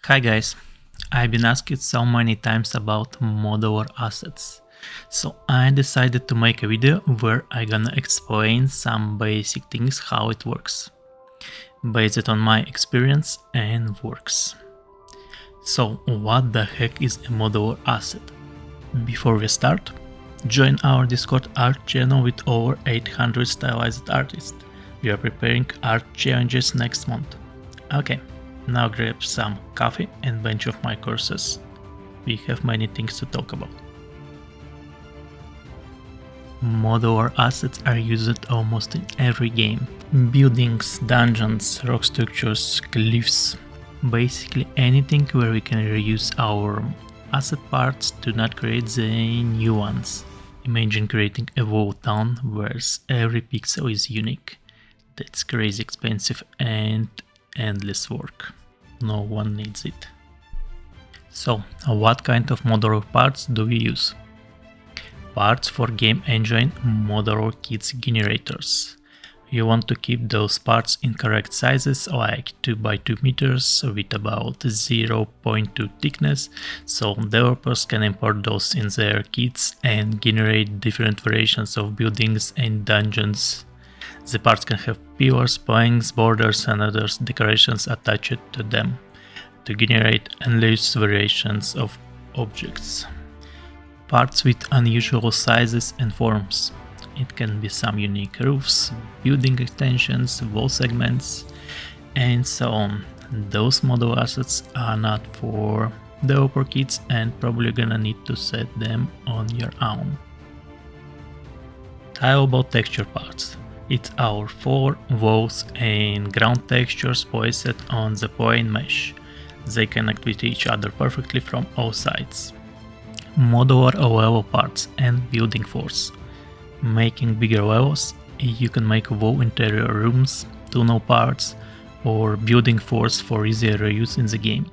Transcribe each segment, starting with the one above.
Hi guys, I've been asked so many times about modular assets, so I decided to make a video where I'm gonna explain some basic things how it works, based on my experience and works. So what the heck is a modular asset? Before we start, join our Discord art channel with over 800 stylized artists. We are preparing art challenges next month. Okay. Now grab some coffee and bunch of my courses. We have many things to talk about. Modular assets are used almost in every game. Buildings, dungeons, rock structures, cliffs. Basically anything where we can reuse our asset parts to not create the new ones. Imagine creating a whole town where every pixel is unique. That's crazy expensive and endless work. No one needs it. So, what kind of modular parts do we use? Parts for game engine modular kits generators. You want to keep those parts in correct sizes, like 2x2 meters with about 0.2 thickness, so developers can import those in their kits and generate different variations of buildings and dungeons. The parts can have pillars, planks, borders and other decorations attached to them to generate endless variations of objects. Parts with unusual sizes and forms. It can be some unique roofs, building extensions, wall segments, and so on. Those modular assets are not for developer kits and probably gonna need to set them on your own. Tileable texture parts. It's our floor, walls and ground textures placed on the plane mesh. They connect with each other perfectly from all sides. Modular level parts and building floors. Making bigger levels, you can make wall interior rooms, tunnel parts, or building floors for easier reuse in the game.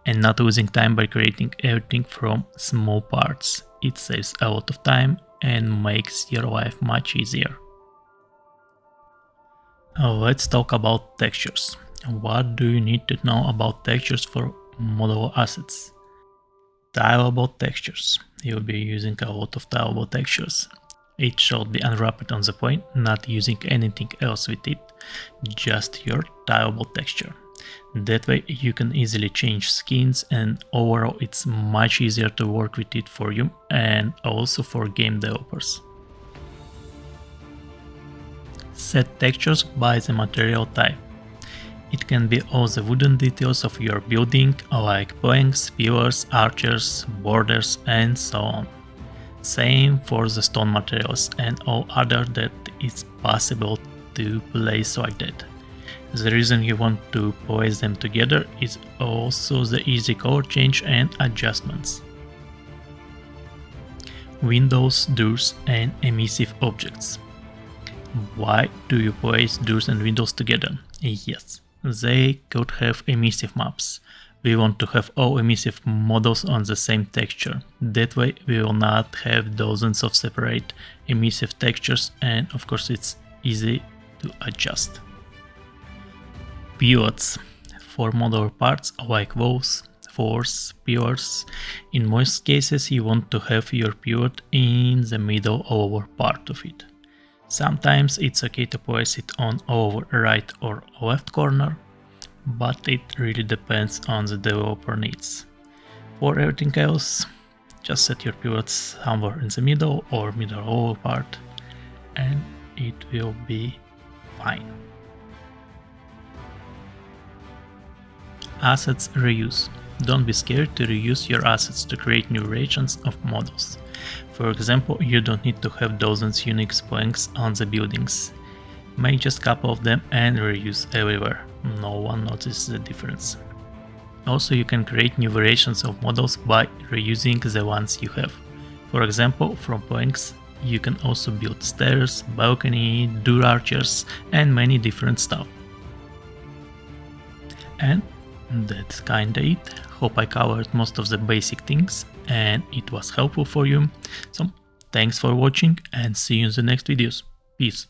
And not losing time by creating everything from small parts. It saves a lot of time and makes your life much easier. Let's talk about textures. What do you need to know about textures for modular assets? Tileable textures. You'll be using a lot of tileable textures. It should be unwrapped on the plane, not using anything else with it, just your tileable texture. That way you can easily change skins and overall it's much easier to work with it for you and also for game developers. Set textures by the material type. It can be all the wooden details of your building, like planks, pillars, arches, borders, and so on. Same for the stone materials and all other that is possible to place like that. The reason you want to place them together is also the easy color change and adjustments. Windows, doors, and emissive objects. Why do you place doors and windows together? Yes, they could have emissive maps. We want to have all emissive models on the same texture. That way we will not have dozens of separate emissive textures and of course it's easy to adjust. Pivots for modular parts like walls, floors, pillars. In most cases you want to have your pivot in the middle or part of it. Sometimes it's okay to place it on over right or left corner, but it really depends on the developer needs. For everything else, just set your pivots somewhere in the middle or middle lower part and it will be fine. Assets reuse. Don't be scared to reuse your assets to create new variations of models. For example, you don't need to have dozens unique planks on the buildings. Make just a couple of them and reuse everywhere. No one notices the difference. Also, you can create new variations of models by reusing the ones you have. For example, from planks, you can also build stairs, balcony, door arches, and many different stuff. And that's kinda it. Hope I covered most of the basic things and it was helpful for you. So thanks for watching and see you in the next videos. Peace.